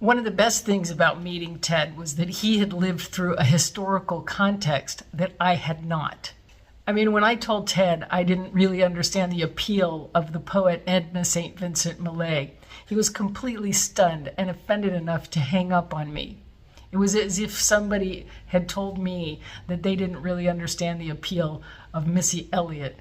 One of the best things about meeting Ted was that he had lived through a historical context that I had not. I mean, when I told Ted I didn't really understand the appeal of the poet Edna St. Vincent Millay, he was completely stunned and offended enough to hang up on me. It was as if somebody had told me that they didn't really understand the appeal of Missy Elliott.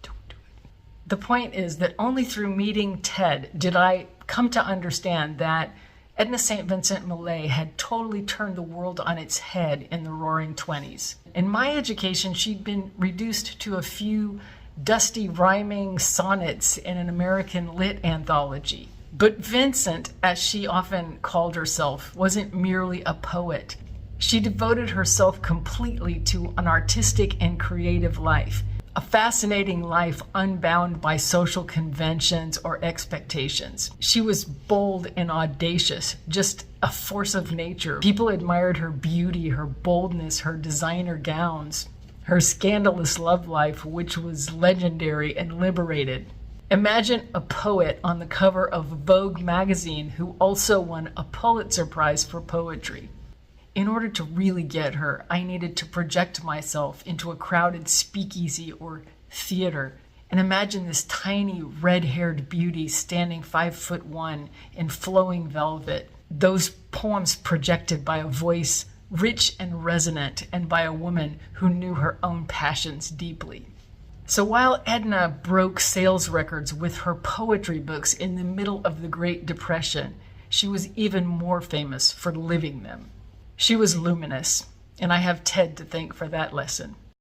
Don't do it. The point is that only through meeting Ted did I come to understand that Edna St. Vincent Millay had totally turned the world on its head in the Roaring '20s. In my education, she'd been reduced to a few dusty rhyming sonnets in an American lit anthology. But Vincent, as she often called herself, wasn't merely a poet. She devoted herself completely to an artistic and creative life, a fascinating life unbound by social conventions or expectations. She was bold and audacious, just a force of nature. People admired her beauty, her boldness, her designer gowns, her scandalous love life, which was legendary and liberated. Imagine a poet on the cover of Vogue magazine who also won a Pulitzer Prize for poetry. In order to really get her, I needed to project myself into a crowded speakeasy or theater and imagine this tiny red-haired beauty standing 5'1" in flowing velvet. Those poems projected by a voice rich and resonant and by a woman who knew her own passions deeply. So while Edna broke sales records with her poetry books in the middle of the Great Depression, she was even more famous for living them. She was luminous, and I have Ted to thank for that lesson.